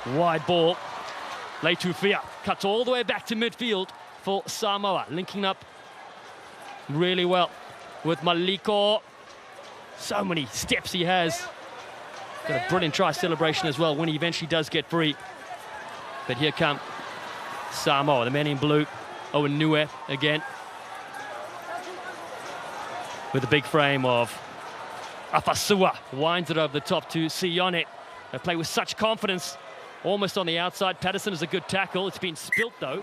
Wide ball. Leitufia cuts all the way back to midfield for Samoa, linking up really well with Maliko. So many steps he has. Got a brilliant try celebration as well when he eventually does get free. But here come Samoa, the man in blue, Owen Nue again. With the big frame of Afasua, winds it over the top to Sione. They play with such confidence, almost on the outside. Patterson is a good tackle. It's been spilt though.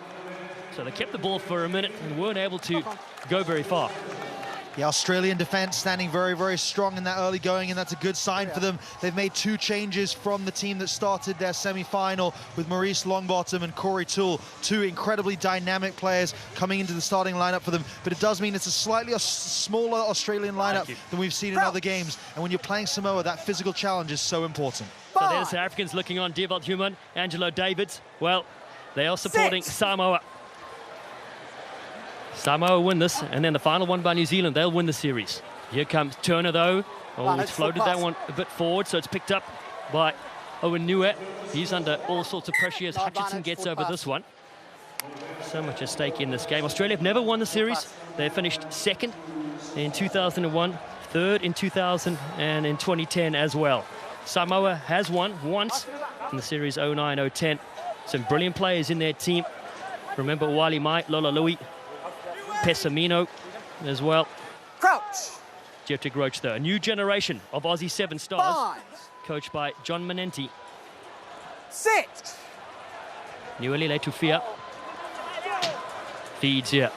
So they kept the ball for a minute and weren't able to go very far. The Australian defence standing very, very strong in that early going, and that's a good sign for them. They've made 2 changes from the team that started their semi-final with Maurice Longbottom and Corey Toole, 2 incredibly dynamic players coming into the starting lineup for them. But it does mean it's a slightly smaller Australian lineup than we've seen in other games. And when you're playing Samoa, that physical challenge is so important. So there's South Africans looking on. Devalt Human, Angelo Davids. Well, they are supporting Samoa. Samoa win this, and then the final one by New Zealand, they'll win the series. Here comes Turner, though. Oh, he's floated that one a bit forward, so it's picked up by Owen Nue. He's under all sorts of pressure as Hutchinson gets over this one. So much at stake in this game. Australia have never won the series. They finished 2nd in 2001, 3rd in 2000, and in 2010 as well. Samoa has won once in the series 09-010. Some brilliant players in their team. Remember Wali Mai, Lola Lui, Pessamino as well. Crouch. Geoffrey Roach, though. A new generation of Aussie 7 stars, coached by John Manenti. Sit. Niueli Leitufia feeds here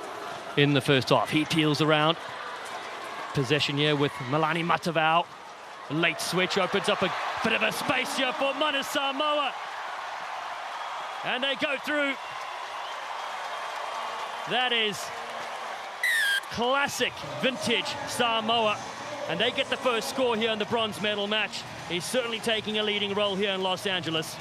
in the first half. He peels around. Possession here with Melani Matavao. Late switch opens up a bit of a space here for Mana Samoa. And they go through. That is classic vintage Samoa, and they get the first score here in the bronze medal match. He's certainly taking a leading role here in Los Angeles.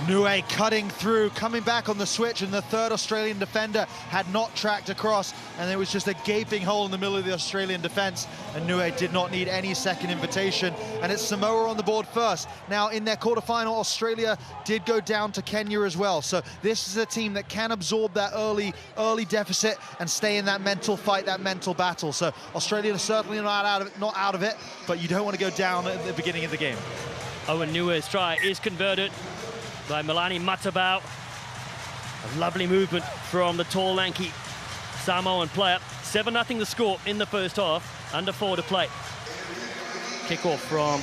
Nue cutting through, coming back on the switch, and the 3rd Australian defender had not tracked across, and there was just a gaping hole in the middle of the Australian defence, and Nue did not need any second invitation, and it's Samoa on the board first. Now, in their quarterfinal, Australia did go down to Kenya as well, so this is a team that can absorb that early deficit and stay in that mental fight, that mental battle. So Australia is certainly not out of it, but you don't want to go down at the beginning of the game. Owen Nue's try is converted by Melani Matavao. A lovely movement from the tall, lanky Samoan player. 7-0 the score in the first half, under 4 to play. Kick-off from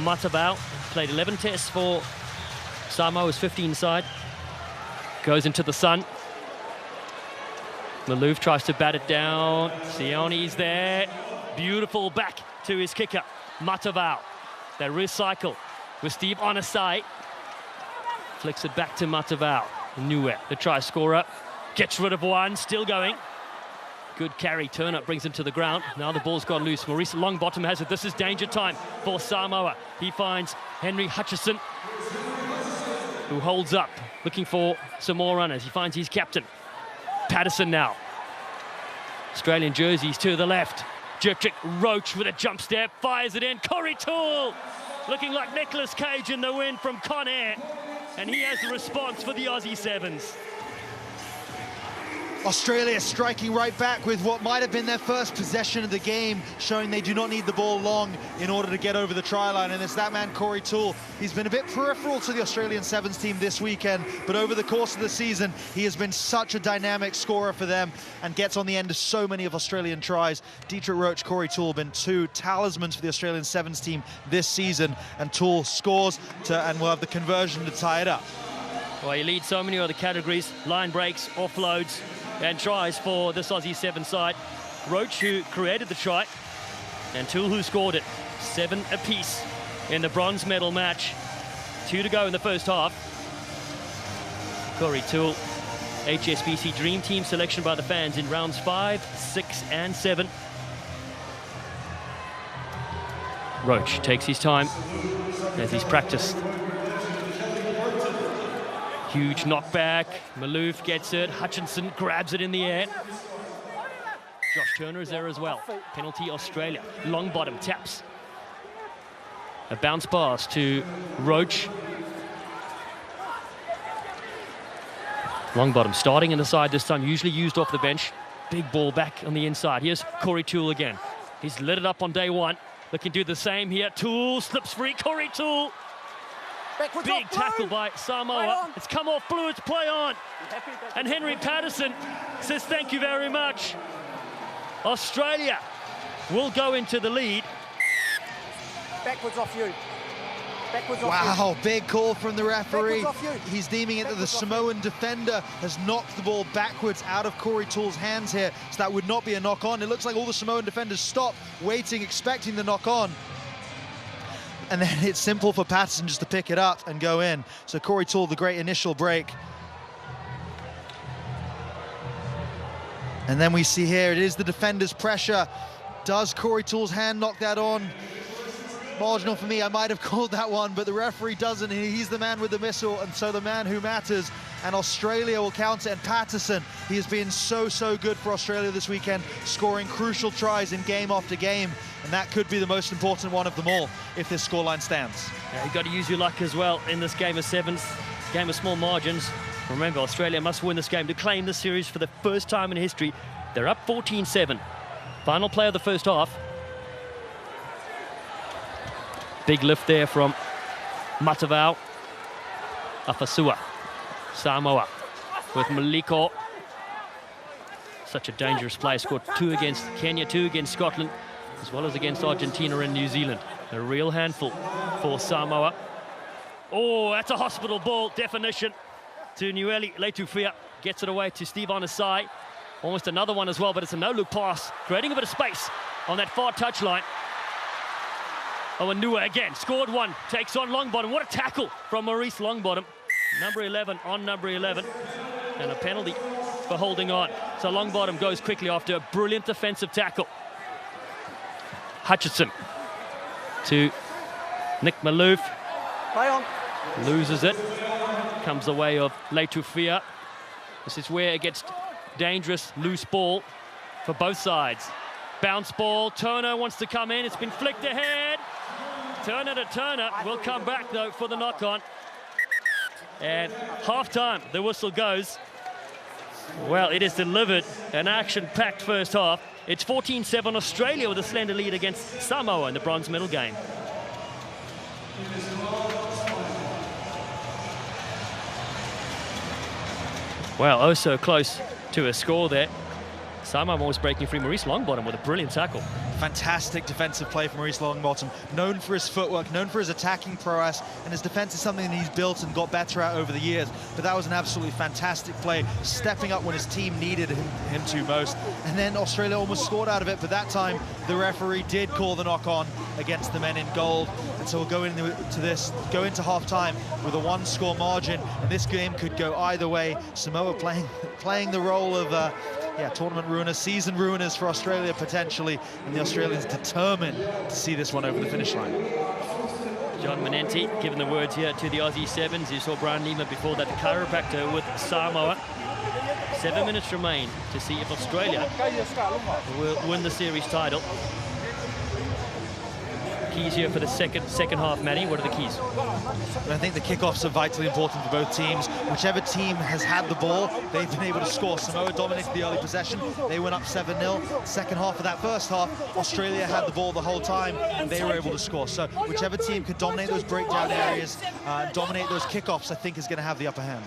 Matavao. Played 11 tests for Samoa's 15 side. Goes into the sun. Malouf tries to bat it down. Sione's there. Beautiful back to his kicker, Matavao. They recycle with Steve Onasai. Flicks it back to Matavao. Nue, the try scorer, gets rid of one, still going. Good carry, Turner brings him to the ground. Now the ball's gone loose. Maurice Longbottom has it. This is danger time for Samoa. He finds Henry Hutchison, who holds up, looking for some more runners. He finds his captain, Patterson now. Australian jerseys to the left. Geoffrey Roach with a jump step, fires it in. Corey Toole, looking like Nicolas Cage in the wind from Conair. And he has the response for the Aussie Sevens. Australia striking right back with what might have been their first possession of the game, showing they do not need the ball long in order to get over the try line. And it's that man, Corey Toole. He's been a bit peripheral to the Australian Sevens team this weekend, but over the course of the season, he has been such a dynamic scorer for them and gets on the end of so many of Australian tries. Dietrich Roach, Corey Toole have been 2 talismans for the Australian Sevens team this season, and Toole scores and will have the conversion to tie it up. Well, he leads so many other categories: line breaks, offloads, and tries for this Aussie 7 side. Roach, who created the try, and Toole, who scored it. 7 apiece in the bronze medal match. 2 to go in the first half. Corey Toole, HSBC Dream Team selection by the fans in rounds 5, 6, and 7. Roach takes his time as he's practiced. Huge knockback. Malouf gets it. Hutchinson grabs it in the air. Josh Turner is there as well. Penalty Australia. Longbottom taps. A bounce pass to Roach. Longbottom starting in the side this time, usually used off the bench. Big ball back on the inside. Here's Corey Toole again. He's lit it up on day one. Looking to do the same here. Toole slips free. Corey Toole. Backwards Big off tackle blue. by Samoa. It's come off blue. It's play on. And Henry Patterson says thank you very much. Australia will go into the lead. Backwards off you. Backwards off you. Wow, big call from the referee. Backwards off you. He's deeming it that the Backwards off Samoan defender has knocked the ball backwards out of Corey Toole's hands here, so that would not be a knock-on. It looks like all the Samoan defenders stop, waiting, expecting the knock-on. And then it's simple for Patterson just to pick it up and go in. So Corey Toole, the great initial break. And then we see here, it is the defender's pressure. Does Corey Toole's hand knock that on? Marginal for me, I might have called that one, but the referee doesn't. He's the man with the missile, and so the man who matters. And Australia will counter, and Patterson, he has been so good for Australia this weekend, scoring crucial tries in game after game, and that could be the most important one of them all if this scoreline stands. Yeah, you've got to use your luck as well in this game of sevens, game of small margins. Remember, Australia must win this game to claim the series for the first time in history. They're up 14-7. Final play of the first half. Big lift there from Matavao. Afasua. Samoa with Maliko. Such a dangerous play. Scored 2 against Kenya, 2 against Scotland, as well as against Argentina and New Zealand. A real handful for Samoa. Oh, that's a hospital ball definition to Nueli Leitufia. Gets it away to Steve Onasai. Almost another one as well, but it's a no-look pass, creating a bit of space on that far touchline. Oh, and Nua again, scored one, takes on Longbottom. What a tackle from Maurice Longbottom. Number 11 on number 11. And a penalty for holding on. So Longbottom goes quickly after a brilliant defensive tackle. Hutchinson to Nick Malouf. Play on. Loses it. Comes the way of Leitufia. This is where it gets dangerous, loose ball for both sides. Bounce ball, Turner wants to come in, it's been flicked ahead. Turner to Turner, will come back though for the knock-on. And half-time, the whistle goes. Well, it is delivered, an action-packed first half. It's 14-7 Australia with a slender lead against Samoa in the bronze medal game. Well, oh so close to a score there. Samoa was breaking free. Maurice Longbottom with a brilliant tackle. Fantastic defensive play from Maurice Longbottom, known for his footwork, known for his attacking prowess, and his defense is something that he's built and got better at over the years. But that was an absolutely fantastic play, stepping up when his team needed him to most. And then Australia almost scored out of it, but that time the referee did call the knock-on against the men in gold. And so we'll go into half-time with a 1-score margin, and this game could go either way. Samoa playing the role of tournament ruiners, season ruiners for Australia potentially, and the Australians determined to see this one over the finish line. John Manenti giving the words here to the Aussie Sevens. You saw Brian Lima before that, the chiropractor with Samoa. 7 minutes remain to see if Australia will win the series title. Keys here for the second half, Manny. What are the keys? And I think the kickoffs are vitally important for both teams. Whichever team has had the ball, they've been able to score. Samoa dominated the early possession. They went up 7-0. Second half of that first half, Australia had the ball the whole time, and they were able to score. So whichever team could dominate those breakdown areas, dominate those kickoffs, I think is going to have the upper hand.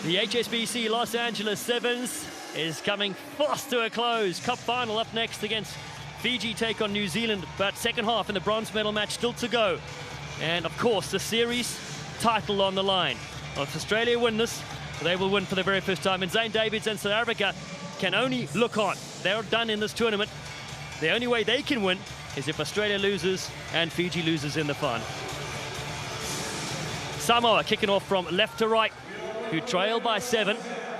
The HSBC Los Angeles Sevens is coming fast to a close. Cup final up next against Fiji take on New Zealand, but second half in the bronze medal match still to go. And of course, the series title on the line. If Australia win this, they will win for the very first time. And Zane Davids and South Africa can only look on. They're done in this tournament. The only way they can win is if Australia loses and Fiji loses in the final. Samoa kicking off from left to right, who trail by 7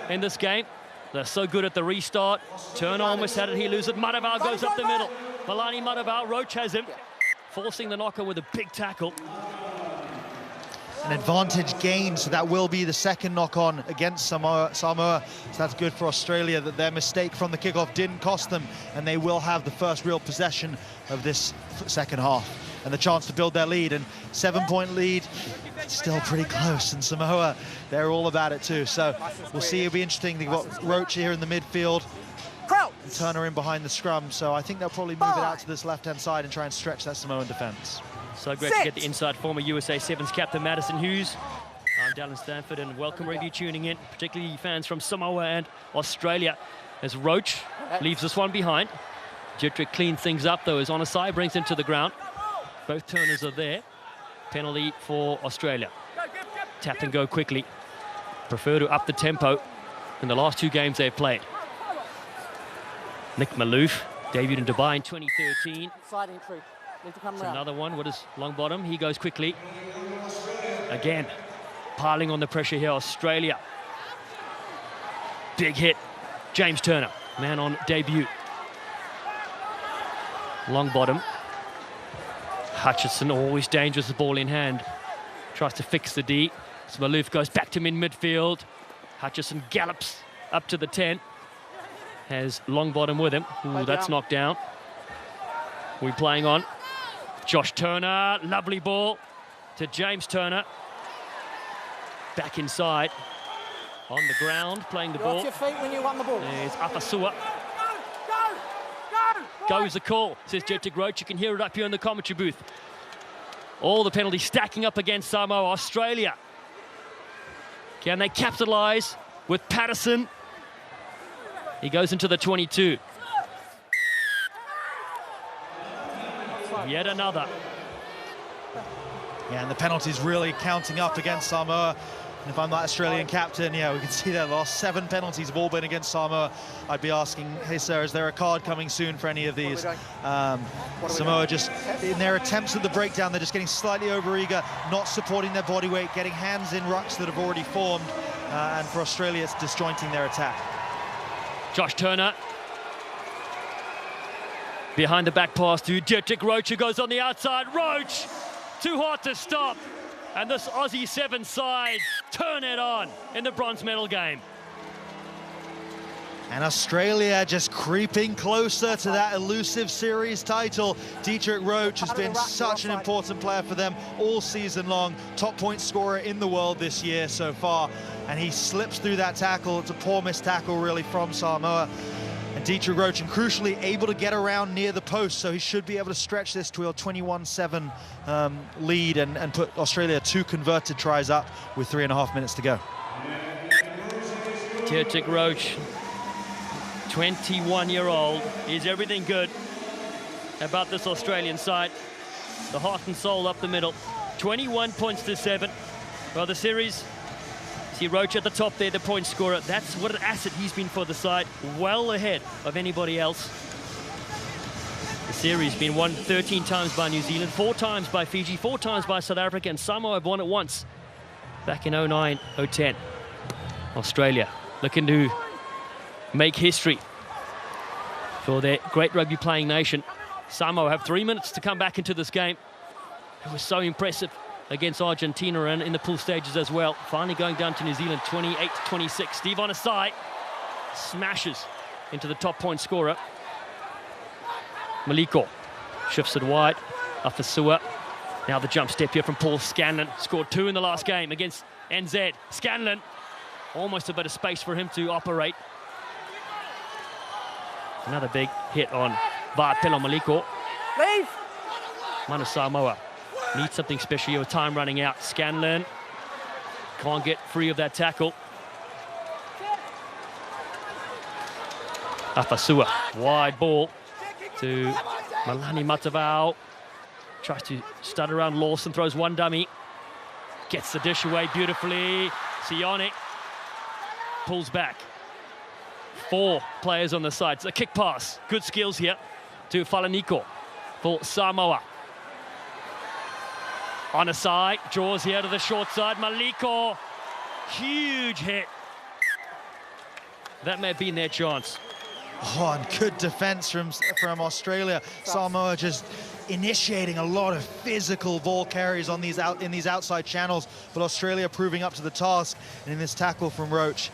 in this game. They're so good at the restart. Turner almost had it, he loses it. Matavao goes up the middle. Malani Matavao, Roach has him, forcing the knocker with a big tackle. an advantage gained, so that will be the second knock-on against Samoa. So that's good for Australia, that their mistake from the kickoff didn't cost them, and they will have the first real possession of this second half and the chance to build their lead. And 7-point lead, still pretty close, and Samoa, they're all about it too. So we'll see. It'll be interesting. They've got Roach here in the midfield, and Turner in behind the scrum, so I think they'll probably move it out to this left-hand side and try and stretch that Samoan defense. So great to get the inside former USA Sevens captain Madison Hughes. I'm Dallin Stanford, and welcome wherever you're tuning in, particularly fans from Samoa and Australia, as Roach leaves this one behind. Jettrick cleans things up though, as Onasai brings him to the ground. Both Turners are there. Penalty for Australia. Tap and go quickly. Prefer to up the tempo in the last two games they've played. Nick Malouf debuted in Dubai in 2013. Side entry. Need to come It's round. another one. What is Longbottom? He goes quickly. Again, piling on the pressure here, Australia. Big hit. James Turner, man on debut. Longbottom. Hutchison, always dangerous with the ball in hand. Tries to fix the D. So Malouf goes back to him in midfield. Hutchison gallops up to the 10. Has Longbottom with him. Ooh, that's knocked down. We're playing on. Josh Turner, lovely ball to James Turner. Back inside. On the ground, playing the You're ball. off your feet when you won the ball. There's Afasua. Go is the call, says Jettrick Roach. You can hear it up here in the commentary booth. All the penalties stacking up against Samoa. Australia. Can they capitalise with Patterson? He goes into the 22. Yet another. Yeah, and the penalties really counting up against Samoa. And if I'm that Australian captain, yeah, we can see that the last 7 penalties have all been against Samoa. I'd be asking, hey sir, is there a card coming soon for any of these? Samoa just, in their attempts at the breakdown, they're just getting slightly over-eager, not supporting their body weight, getting hands in rucks that have already formed. And for Australia, it's disjointing their attack. Josh Turner. Behind the back pass to Jettrick Roach, who goes on the outside. Roach, too hard to stop. And this Aussie 7 side turn it on in the bronze medal game. And Australia just creeping closer to that elusive series title. Dietrich Roach has been such an important player for them all season long. Top point scorer in the world this year so far. And he slips through that tackle. It's a poor missed tackle really from Samoa. And Dietrich Roach, and crucially, able to get around near the post, so he should be able to stretch this to a 21-7 lead and put Australia 2 converted tries up with 3.5 minutes to go. Dietrich Roach, 21-year-old, is everything good about this Australian side. The heart and soul up the middle. 21 points to 7. Well, the series, see Roach at the top there, the point scorer. That's what an asset he's been for the side, well ahead of anybody else. The series been won 13 times by New Zealand, 4 times by Fiji, 4 times by South Africa, and Samoa have won it once back in 09-010. Australia looking to make history for their great rugby playing nation. Samoa have 3 minutes to come back into this game. It was so impressive against Argentina and in the pool stages as well. Finally going down to New Zealand, 28-26. Steve Onasai smashes into the top point scorer. Maliko shifts it wide. Afasua. Now the jump step here from Paul Scanlon. Scored 2 in the last game against NZ. Scanlon, almost a bit of space for him to operate. Another big hit on Va'apelo Maliko. Leave! Mana Samoa needs something special here with time running out. Scanlon can't get free of that tackle. Afasua, wide ball to Malani Matavao. Tries to stud around Lawson, throws one dummy. Gets the dish away beautifully. Sione pulls back. 4 players on the side. It's a kick pass. Good skills here to Falaniko for Samoa. Onasai draws here to the short side. Maliko, huge hit. That may have been their chance. Oh, and good defense from Australia. Samoa just initiating a lot of physical ball carries on these outside channels, but Australia proving up to the task. And in this tackle from Roach,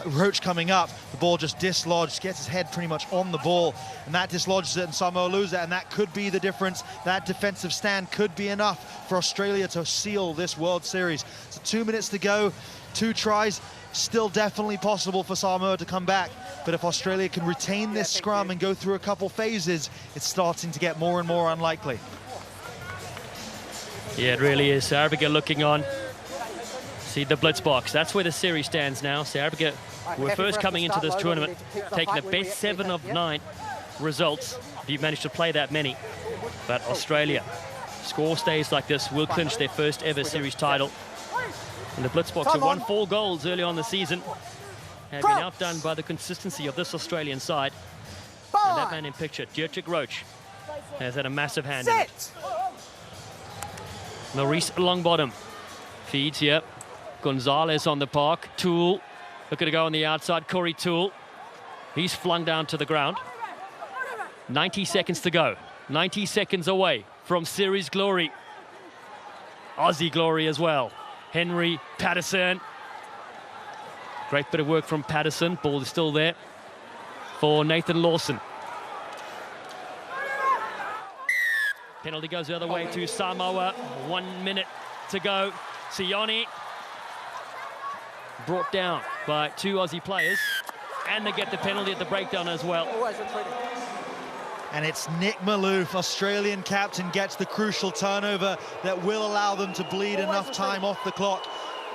Roach coming up, the ball just dislodged, gets his head pretty much on the ball, and that dislodges it, and Samoa lose it, and that could be the difference. That defensive stand could be enough for Australia to seal this World Series. So 2 minutes to go, 2 tries, still definitely possible for Samoa to come back. But if Australia can retain this scrum and go through a couple phases, it's starting to get more and more unlikely. Yeah, it really is. South Africa looking on. See the blitz box. That's where the series stands now. South Africa were first coming into this tournament, taking the best 7 of 9 results, if you've managed to play that many. But Australia, score stays like this, will clinch their first ever series title. And the blitz box have won 4 goals early on the season, have been outdone by the consistency of this Australian side. And that man in picture, Dietrich Roach, has had a massive hand in it. Maurice Longbottom feeds here. Gonzalez on the park. Toole looking to go on the outside. Corey Toole. He's flung down to the ground. 90 seconds to go. 90 seconds away from series glory. Aussie glory as well. Henry Patterson. Great bit of work from Patterson. Ball is still there for Nathan Lawson. Penalty goes the other way to Samoa. 1 minute to go. Sione brought down by 2 Aussie players, and they get the penalty at the breakdown as well. And it's Nick Maloof, Australian captain, gets the crucial turnover that will allow them to bleed enough time off the clock.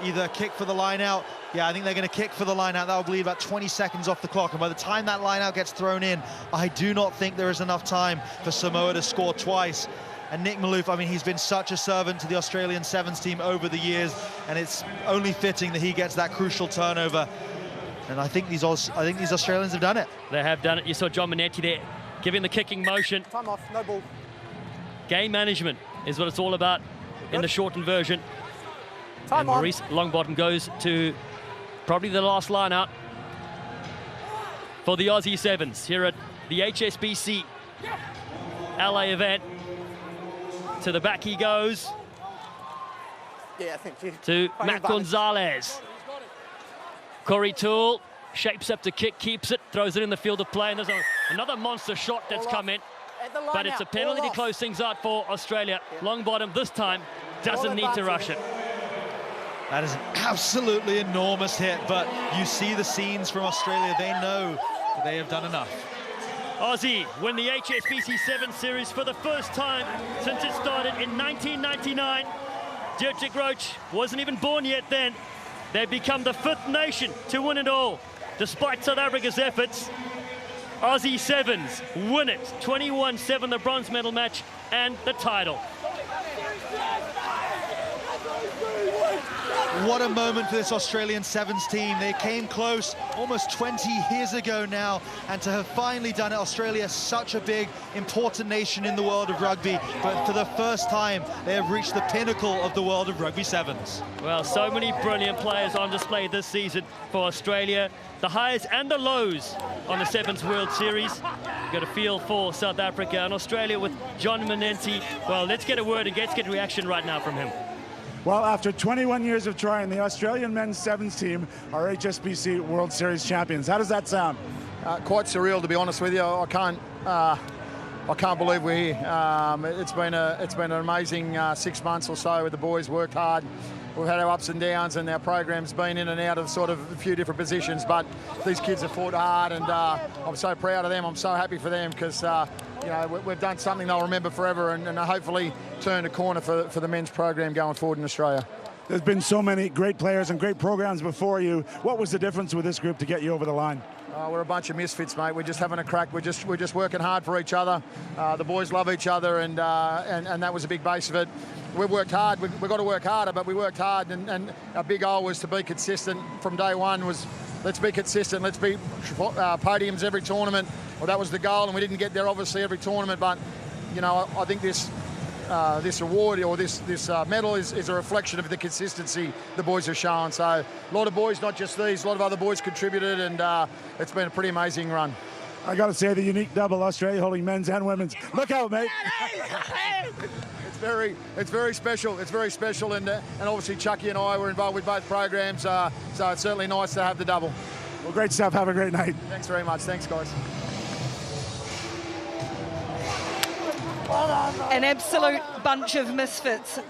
Either kick for the line out. Yeah, I think they're going to kick for the line out. That'll bleed about 20 seconds off the clock. And by the time that line out gets thrown in, I do not think there is enough time for Samoa to score twice. And Nick Maloof, I mean, he's been such a servant to the Australian Sevens team over the years, and it's only fitting that he gets that crucial turnover. And I think these Australians have done it. They have done it. You saw John Minetti there giving the kicking motion. Time off, no ball. Game management is what it's all about in the shortened version. Time and Maurice Longbottom goes to probably the last line out for the Aussie Sevens here at the HSBC LA event. To the back he goes. Yeah, thank you. To Matt Gonzalez. Corey Toole shapes up to kick, keeps it, throws it in the field of play, and there's another monster shot that's come in. But it's a penalty to close things out for Australia. Longbottom this time doesn't need to rush it. That is an absolutely enormous hit, but you see the scenes from Australia. They know that they have done enough. Aussie win the HSBC 7 Series for the first time since it started in 1999. Dietrich Roach wasn't even born yet then. They've become the 5th nation to win it all. Despite South Africa's efforts, Aussie Sevens win it. 21-7 the bronze medal match and the title. What a moment for this Australian Sevens team. They came close almost 20 years ago now, and to have finally done it, Australia is such a big, important nation in the world of rugby, but for the first time, they have reached the pinnacle of the world of rugby sevens. Well, so many brilliant players on display this season for Australia. The highs and the lows on the Sevens World Series. You've got a feel for South Africa and Australia with John Minetti. Well, let's get a word and let's get a reaction right now from him. Well, after 21 years of trying, the Australian men's sevens team are HSBC World Series champions. How does that sound? Quite surreal, to be honest with you. I can't believe we're here. It's been an amazing 6 months or so with the boys. Worked hard. We've had our ups and downs, and our program's been in and out of sort of a few different positions. But these kids have fought hard, and I'm so proud of them. I'm so happy for them because you know, we've done something they'll remember forever, and hopefully turn a corner for the men's program going forward in Australia. There's been so many great players and great programs before you. What was the difference with this group to get you over the line? We're a bunch of misfits, mate. We're just having a crack. We're just working hard for each other. The boys love each other, and that was a big base of it. We worked hard. We've got to work harder, but we worked hard, and our big goal was to be consistent from day one. Was let's be consistent. Let's be podiums every tournament. Well, that was the goal, and we didn't get there obviously every tournament. But you know, I think this award or this medal is a reflection of the consistency the boys have shown. So a lot of boys, not just these, a lot of other boys contributed, and it's been a pretty amazing run. I got to say, the unique double, Australia holding men's and women's. Look out, mate. It's very special. It's very special, and obviously Chucky and I were involved with both programs, so it's certainly nice to have the double. Well, great stuff. Have a great night. Thanks very much. Thanks, guys. An absolute bunch of misfits.